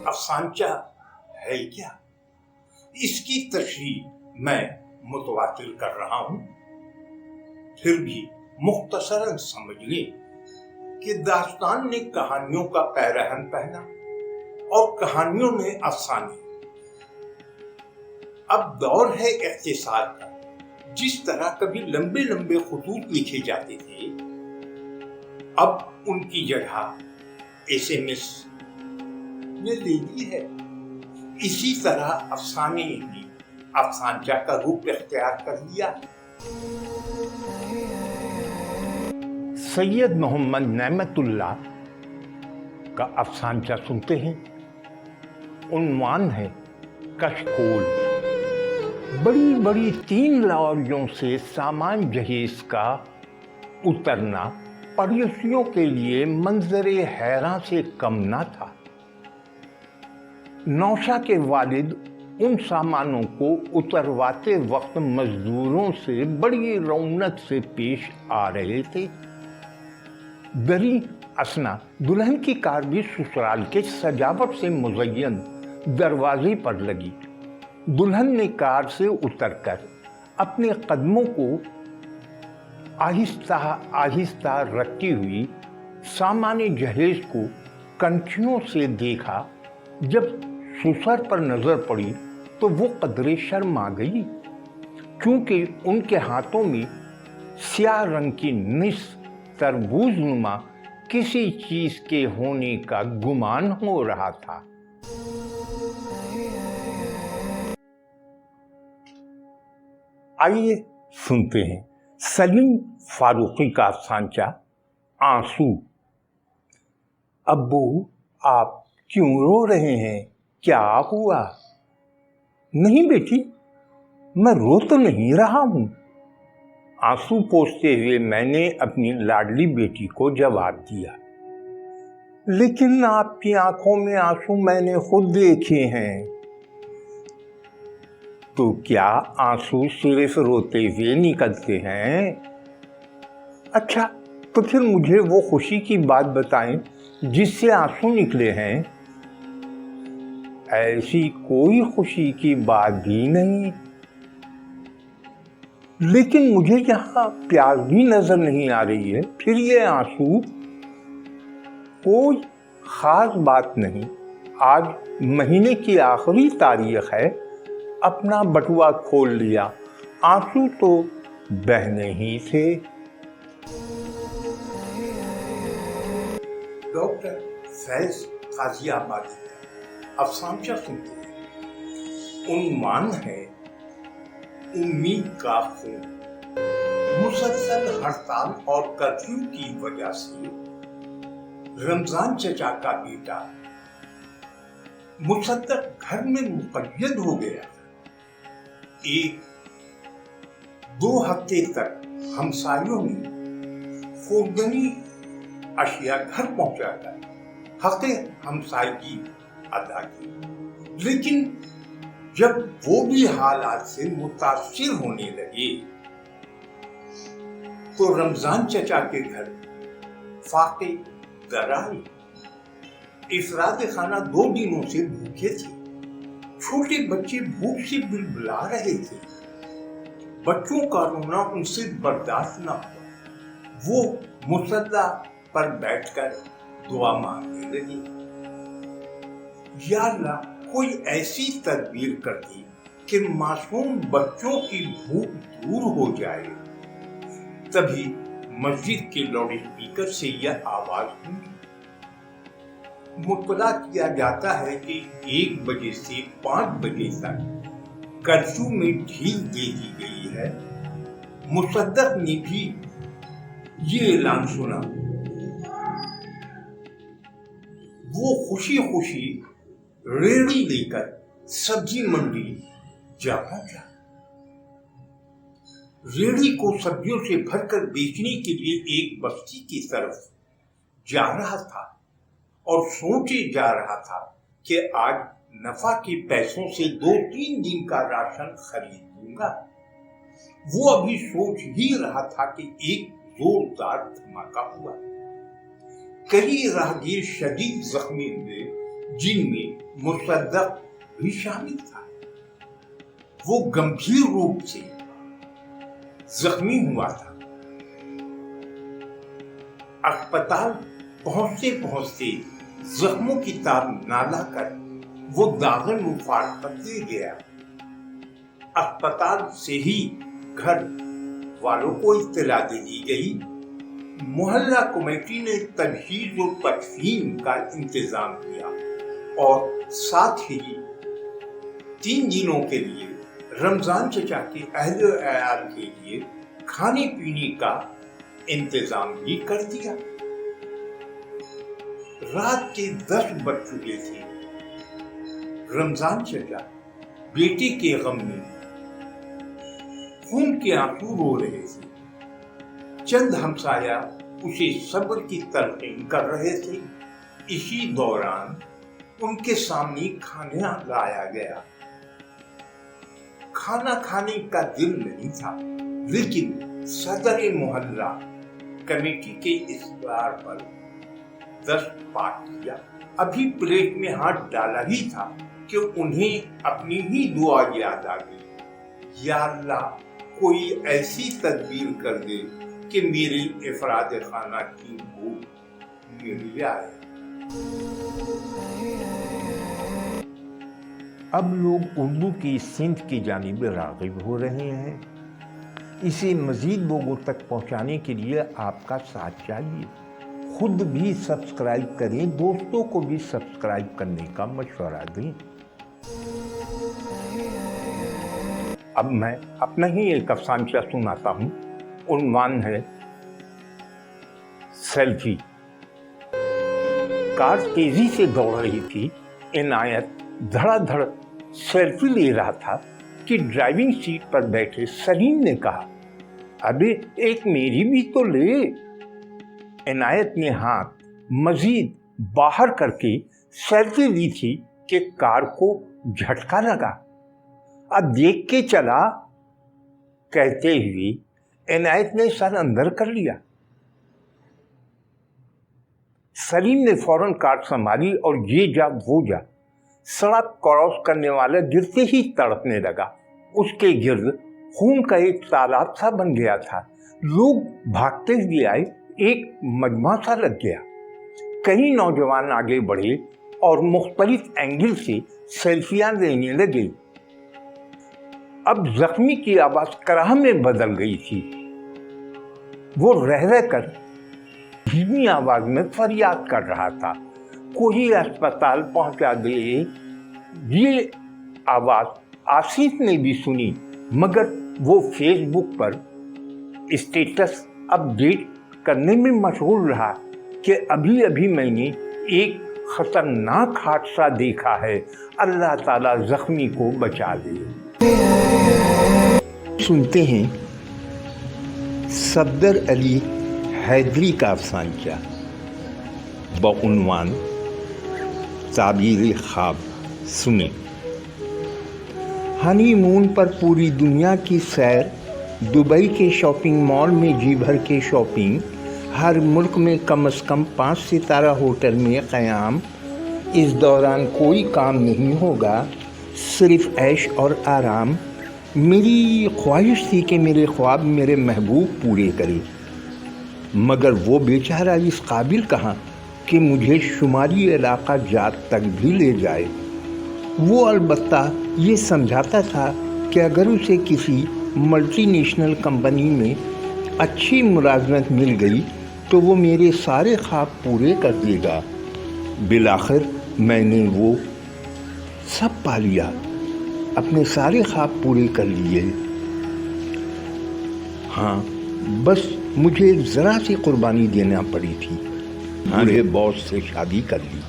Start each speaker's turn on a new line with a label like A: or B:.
A: افسانچہ ہے کیا؟ اس کی تشریح میں متواتر کر رہا ہوں، پھر بھی مختصراً سمجھ لیں کہ داستان نے کہانیوں کا پیرہن پہنا اور کہانیوں نے افسانے۔ اب دور ہے اختصار کا۔ جس طرح کبھی لمبے لمبے خطوط لکھے جاتے تھے، اب ان کی جگہ SMS نے لے لی ہے۔ اسی طرح افسانے نے افسانچہ کا روپ اختیار کر لیا۔ سید محمد نعمت اللہ کا افسانچہ سنتے ہیں۔ عنوان ہے کشکول۔ بڑی بڑی 3 لاریوں سے سامان جہیز کا اترنا پڑوسیوں کے لیے منظر حیراں سے کم نہ تھا۔ نوشا کے والد ان سامانوں کو اترواتے وقت مزدوروں سے بڑی رونق سے پیش آ رہے تھے۔ دری اثنا دلہن کی کار بھی سسرال کے سجاوٹ سے مزین دروازے پر لگی۔ دلہن نے کار سے اتر کر اپنے قدموں کو آہستہ آہستہ رکھتی ہوئی سامان جہیز کو کنکھیوں سے دیکھا۔ جب سسر پر نظر پڑی تو وہ قدرے شرما گئی، کیونکہ ان کے ہاتھوں میں سیاہ رنگ کی نصف تربوز نما کسی چیز کے ہونے کا گمان ہو رہا تھا۔ آئیے سنتے ہیں سلیم فاروقی کا افسانچہ آنسو۔ ابو، آپ کیوں رو رہے ہیں؟ کیا ہوا؟ نہیں بیٹی، میں رو تو نہیں رہا ہوں، آنسو پوچھتے ہوئے میں نے اپنی لاڈلی بیٹی کو جواب دیا۔ لیکن آپ کی آنکھوں میں آنسو میں نے خود دیکھے ہیں۔ تو کیا آنسو صرف روتے ہوئے نکلتے ہیں؟ اچھا، تو پھر مجھے وہ خوشی کی بات بتائیں جس سے آنسو نکلے ہیں۔ ایسی کوئی خوشی کی بات بھی نہیں، لیکن مجھے یہاں پیاس بھی نظر نہیں آ رہی ہے، پھر یہ آنسو؟ کوئی خاص بات نہیں، آج مہینے کی آخری تاریخ ہے، اپنا بٹوا کھول لیا، آنسو تو بہنے ہی تھے۔ ڈاکٹر فیض قاضی آبادی افسانچہ سنتے ہیں۔ عنوان ہے امید کا خون۔ مسلسل ہڑتال اور کرفیو کی وجہ سے رمضان چچا کا بیٹا مصدق گھر میں مقید ہو گیا۔ 1-2 ہفتے تک ہمسایوں نے خوردنی اشیاء گھر پہنچا کر حق ہمسائیگی ادا کی، لیکن جب وہ بھی حالات سے متاثر ہونے لگے تو رمضان چچا کے گھر فاقے در آئے۔ افراد خانہ 2 دنوں سے بھوکے تھے، چھوٹے بچے بھوک سے بلبلا رہے تھے، بچوں کا رونا ان سے برداشت نہ ہوا۔ وہ مصلی پر بیٹھ کر دعا مانگنے لگے، یا اللہ کوئی ایسی تدبیر کر دی کہ معصوم بچوں کی بھوک دور ہو جائے۔ تبھی مسجد کے لاؤڈ اسپیکر سے یہ آواز سنی۔ مطلع کیا جاتا ہے کہ 1 بجے سے 5 بجے تک کرفیو میں ڈھیل دے دی گئی ہے۔ مصدق نے بھی یہ اعلان سنا۔ وہ خوشی خوشی ریڑھی لے کر سبزی منڈی جا پہنچا۔ ریڑھی کو سبزیوں سے بھر کر بیچنے کے لیے ایک بستی کی طرف جا رہا تھا اور سوچے جا رہا تھا کہ آج نفع کے پیسوں سے 2-3 دن کا راشن خرید لوں گا۔ وہ ابھی سوچ ہی رہا تھا کہ ایک زوردار دھماکہ ہوا۔ کئی راہگیر شدید زخمی ہوئے، जिनमें मुसद्दक भी शामिल था। वो गंभीर रूप से जख्मी हुआ था। अस्पताल पहुंचते पहुंचते जख्मों की ताब ना लाकर वो दागन मुफारकत ले गया। अस्पताल से ही घर वालों को इत्तला दे दी गई। मोहल्ला कमेटी ने तजहीज और तकसीम का इंतजाम किया और साथ ही 3 दिनों के लिए रमजान चचा के अहले अयाल के लिए खाने पीने का इंतजाम भी कर दिया। रात के 10 बज चुके थे। रमजान चचा बेटे के गम में खून के आंसू रो रहे थे। चंद हमसाया उसे सब्र की तलकीन कर रहे थे। इसी दौरान उनके सामने खाना लाया गया। खाना खाने का दिल नहीं था, लेकिन सदर मोहल्ला कमेटी के इस्तार पर दस्त पा किया। अभी प्लेट में हाथ डाला ही था कि उन्हें अपनी ही दुआ याद आ गई। या अल्लाह, कोई ऐसी तदबीर कर दे कि मेरी इफराद खाना की भूख मिट जाए।
B: अब लोग उर्दू की सिंध की जानिब राग़िब हो रहे हैं। इसे मज़ीद लोगों तक पहुंचाने के लिए आपका साथ चाहिए। खुद भी सब्सक्राइब करें, दोस्तों को भी सब्सक्राइब करने का मशवरा दें। अब मैं अपना ही एक अफसाना सुनाता हूँ। उन्वान है सेल्फी। कार तेजी से दौड़ रही थी। इनायत धड़ाधड़ सेल्फी ले रहा था कि ड्राइविंग सीट पर बैठे सलीम ने कहा, अबे एक मेरी भी तो ले। इनायत ने हाथ मजीद बाहर करके सेल्फी ली थी कि कार को झटका लगा। अब देख के चला, कहते हुए इनायत ने सर अंदर कर लिया। सलीम ने फौरन कार संभाली और ये जा वो जा। सड़क क्रॉस करने वाला गिरते ही तड़पने लगा। उसके गिर्द खून का एक तालाब सा बन गया था। लोग भागते हुए आए, एक मजमा सा लग गया। कई नौजवान आगे बढ़े और मुख्तलिफ एंगल से सेल्फियां लेने लगे। अब जख्मी की आवाज कराह में बदल गई थी। वो रह रह कर धीमी आवाज में फरियाद कर रहा था, कोई अस्पताल पहुंचा दे। ये आवाज आसिफ ने भी सुनी, मगर वो फेसबुक पर स्टेटस अपडेट करने में मशगूल रहा कि अभी अभी मैंने एक खतरनाक हादसा देखा है, अल्लाह ताला जख्मी को बचा ले। सुनते हैं सफदर अली हैदरी का अफसाना बउनवान ताबीर ख्वाब। सुने। हनीमून पर पूरी दुनिया की सैर, दुबई के शॉपिंग मॉल में जी भर के शॉपिंग, हर मुल्क में कम से कम 5 सितारा होटल में क़याम। इस दौरान कोई काम नहीं होगा, सिर्फ ऐश और आराम। मेरी ख्वाहिश थी कि मेरे ख्वाब मेरे महबूब पूरे करे, मगर वो बेचारा इस काबिल कहाँ कि मुझे शुमारी इलाका जात तक भी ले जाए। वो अलबत्ता ये समझाता था कि अगर उसे किसी मल्टीनेशनल कंपनी में अच्छी मुलाजमत मिल गई तो वो मेरे सारे ख्वाब पूरे कर देगा। बिलाखिर मैंने वो सब पा लिया, अपने सारे ख्वाब पूरे कर लिए। हाँ, बस मुझे ज़रा सी कुर्बानी देना पड़ी थी। बूढ़े बॉस से शादी कर ली।